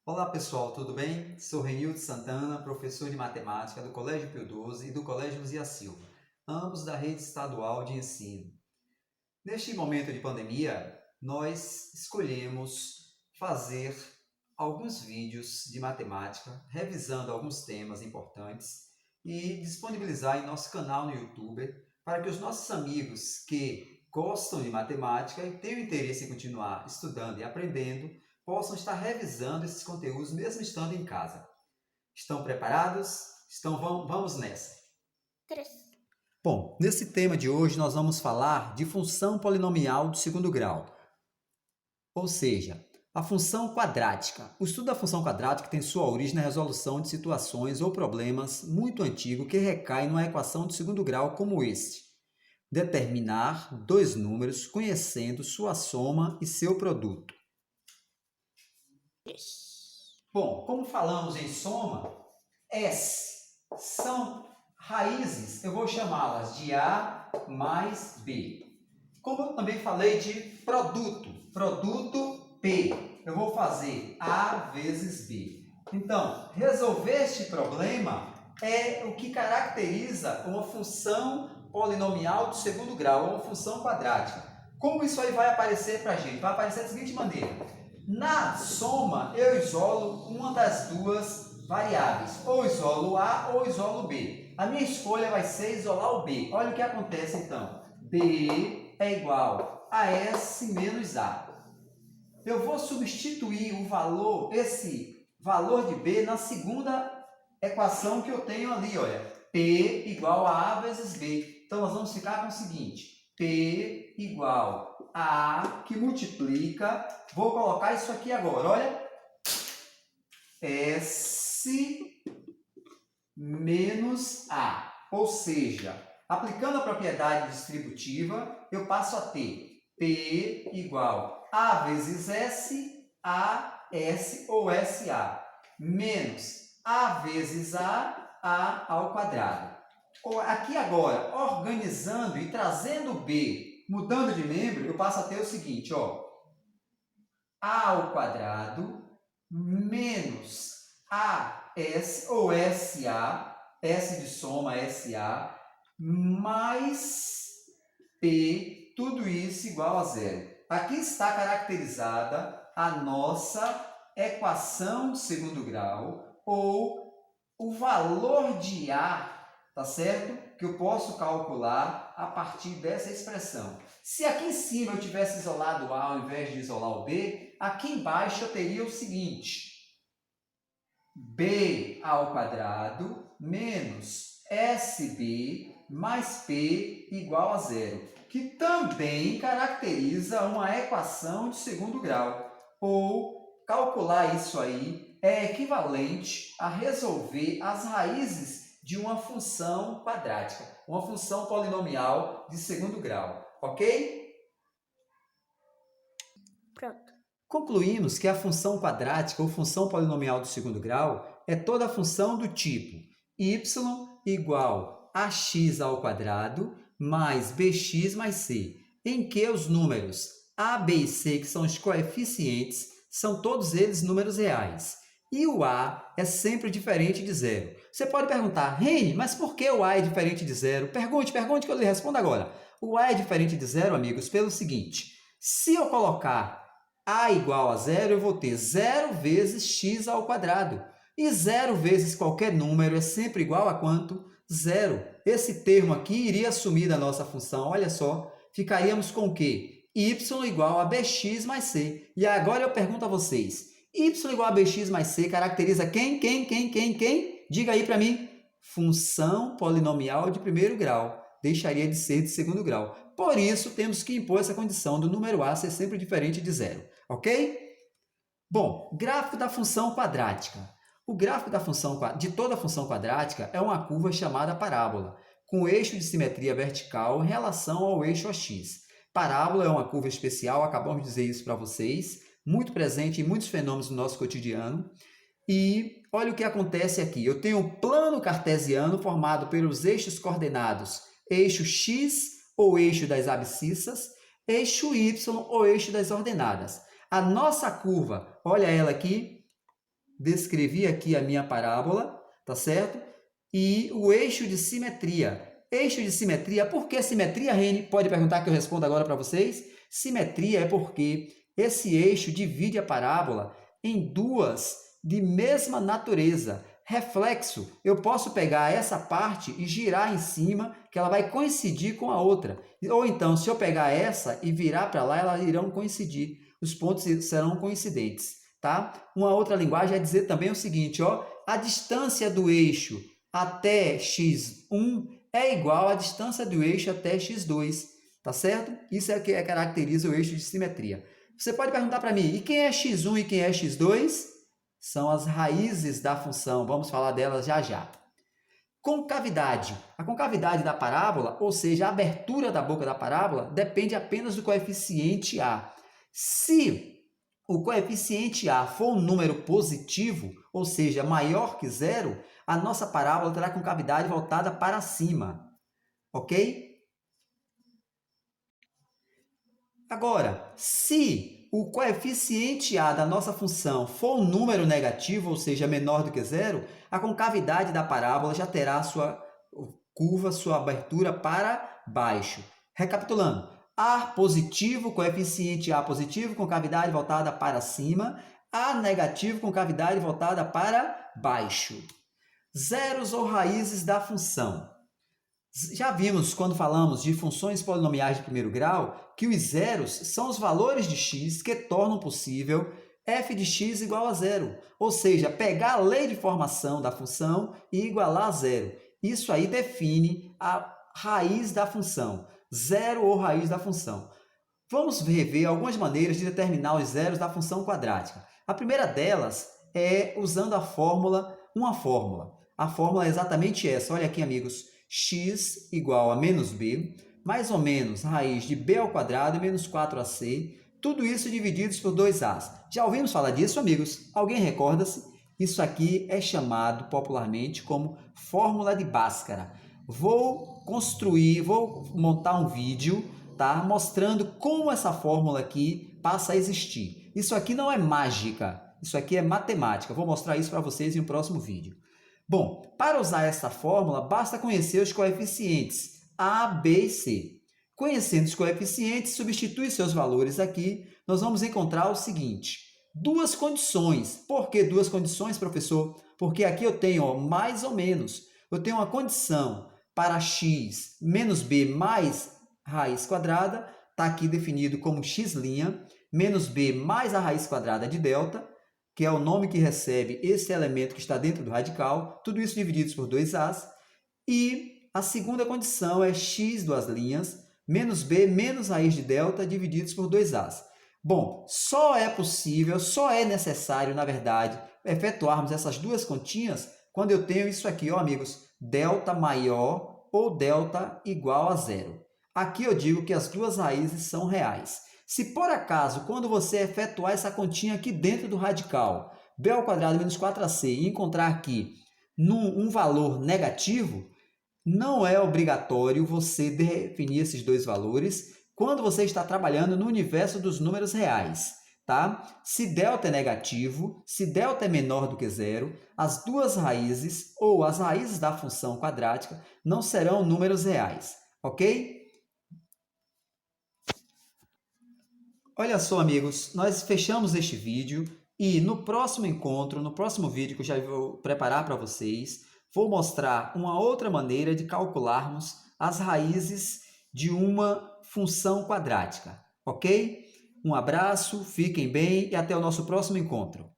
Olá pessoal, tudo bem? Sou Renildo Santana, professor de matemática do Colégio Pio XII e do Colégio Luzia Silva, ambos da rede estadual de ensino. Neste momento de pandemia, nós escolhemos fazer alguns vídeos de matemática, revisando alguns temas importantes e disponibilizar em nosso canal no YouTube para que os nossos amigos que gostam de matemática e têm o interesse em continuar estudando e aprendendo possam estar revisando esses conteúdos mesmo estando em casa. Estão preparados? Vamos nessa! 3. Bom, nesse tema de hoje nós vamos falar de função polinomial do segundo grau, ou seja, a função quadrática. O estudo da função quadrática tem sua origem na resolução de situações ou problemas muito antigos que recaem numa equação de segundo grau como este: determinar dois números conhecendo sua soma e seu produto. Bom, como falamos em soma, S são raízes, eu vou chamá-las de A mais B. Como eu também falei de produto P, eu vou fazer A vezes B. Então, resolver este problema é o que caracteriza uma função polinomial do segundo grau, uma função quadrática. Como isso aí vai aparecer para a gente? Vai aparecer da seguinte maneira: na soma, eu isolo uma das duas variáveis, ou isolo A ou isolo B. A minha escolha vai ser isolar o B. Olha o que acontece então. B é igual a S menos A. Eu vou substituir esse valor de B na segunda equação que eu tenho ali, olha. P igual a A vezes B. Então, nós vamos ficar com o seguinte: P igual a A que multiplica, vou colocar isso aqui agora, olha. S menos A. Ou seja, aplicando a propriedade distributiva, eu passo a ter P igual A vezes S, AS ou SA, menos A vezes A ao quadrado. Aqui agora, organizando e trazendo B, mudando de membro, eu passo a ter o seguinte, ó. A ao quadrado menos AS ou SA, S de soma, SA, mais P, tudo isso igual a zero. Aqui está caracterizada a nossa equação de segundo grau, ou o valor de A, tá certo? Que eu posso calcular a partir dessa expressão. Se aqui em cima eu tivesse isolado o A ao invés de isolar o B, aqui embaixo eu teria o seguinte: B ao quadrado menos SB mais P igual a zero, que também caracteriza uma equação de segundo grau, ou calcular isso aí é equivalente a resolver as raízes de uma função quadrática, uma função polinomial de segundo grau, ok? Pronto. Concluímos que a função quadrática ou função polinomial do segundo grau é toda função do tipo y igual a x ao quadrado mais bx mais c, em que os números a, b e c, que são os coeficientes, são todos eles números reais. E o a é sempre diferente de zero. Você pode perguntar, Reni, mas por que o a é diferente de zero? Pergunte que eu lhe respondo agora. O a é diferente de zero, amigos, pelo seguinte: se eu colocar a igual a zero, eu vou ter 0 vezes x ao quadrado. E 0 vezes qualquer número é sempre igual a quanto? Zero. Esse termo aqui iria sumir da nossa função. Olha só, ficaríamos com o quê? Y igual a bx mais c. E agora eu pergunto a vocês, y igual a bx mais c caracteriza quem? Diga aí para mim. Função polinomial de primeiro grau. Deixaria de ser de segundo grau. Por isso, temos que impor essa condição do número a ser sempre diferente de zero, ok? Bom, gráfico da função quadrática. O gráfico de toda função quadrática é uma curva chamada parábola, com eixo de simetria vertical em relação ao eixo AX. Parábola é uma curva especial, acabamos de dizer isso para vocês, muito presente em muitos fenômenos do nosso cotidiano. E olha o que acontece aqui. Eu tenho um plano cartesiano formado pelos eixos coordenados eixo x ou eixo das abscissas, eixo y ou eixo das ordenadas. A nossa curva, olha ela aqui, descrevi aqui a minha parábola, tá certo? E o eixo de simetria. Eixo de simetria, por que simetria, Reni? Pode perguntar que eu respondo agora para vocês. Simetria é porque esse eixo divide a parábola em duas de mesma natureza. Reflexo, eu posso pegar essa parte e girar em cima, que ela vai coincidir com a outra. Ou então, se eu pegar essa e virar para lá, elas irão coincidir. Os pontos serão coincidentes, tá? Uma outra linguagem é dizer também o seguinte, ó, a distância do eixo até x1 é igual à distância do eixo até x2, tá certo? Isso é o que caracteriza o eixo de simetria. Você pode perguntar para mim, e quem é x1 e quem é x2? São as raízes da função, vamos falar delas já já. Concavidade. A concavidade da parábola, ou seja, a abertura da boca da parábola, depende apenas do coeficiente A. Se o coeficiente A for um número positivo, ou seja, maior que zero, a nossa parábola terá concavidade voltada para cima, ok? Agora, se o coeficiente A da nossa função for um número negativo, ou seja, menor do que zero, a concavidade da parábola já terá sua curva, sua abertura para baixo. Recapitulando, A positivo, coeficiente A positivo, concavidade voltada para cima, A negativo, concavidade voltada para baixo. Zeros ou raízes da função. Já vimos, quando falamos de funções polinomiais de primeiro grau, que os zeros são os valores de x que tornam possível f de x igual a zero. Ou seja, pegar a lei de formação da função e igualar a zero. Isso aí define a raiz da função, zero ou raiz da função. Vamos rever algumas maneiras de determinar os zeros da função quadrática. A primeira delas é usando uma fórmula. A fórmula é exatamente essa. Olha aqui, amigos. X igual a menos b, mais ou menos raiz de b ao quadrado menos 4ac, tudo isso divididos por 2a's. Já ouvimos falar disso, amigos? Alguém recorda-se? Isso aqui é chamado popularmente como fórmula de Bhaskara. Vou montar um vídeo, tá? Mostrando como essa fórmula aqui passa a existir. Isso aqui não é mágica, isso aqui é matemática. Vou mostrar isso para vocês em um próximo vídeo. Bom, para usar essa fórmula, basta conhecer os coeficientes A, B e C. Conhecendo os coeficientes, substitui seus valores aqui, nós vamos encontrar o seguinte, duas condições. Por que duas condições, professor? Porque aqui eu tenho mais ou menos. Eu tenho uma condição para x menos b mais raiz quadrada, está aqui definido como x', menos b mais a raiz quadrada de delta, que é o nome que recebe esse elemento que está dentro do radical, tudo isso dividido por 2a's. E a segunda condição é x duas linhas, menos b menos raiz de delta, divididos por 2a's. Bom, só é possível, só é necessário, na verdade, efetuarmos essas duas continhas quando eu tenho isso aqui, ó, amigos, delta maior ou delta igual a zero. Aqui eu digo que as duas raízes são reais. Se por acaso, quando você efetuar essa continha aqui dentro do radical, b ao quadrado menos 4ac, e encontrar aqui um valor negativo, não é obrigatório você definir esses dois valores quando você está trabalhando no universo dos números reais, tá? Se delta é negativo, se delta é menor do que zero, as duas raízes ou as raízes da função quadrática não serão números reais, ok? Olha só, amigos, nós fechamos este vídeo e no próximo encontro, no próximo vídeo que eu já vou preparar para vocês, vou mostrar uma outra maneira de calcularmos as raízes de uma função quadrática, ok? Um abraço, fiquem bem e até o nosso próximo encontro.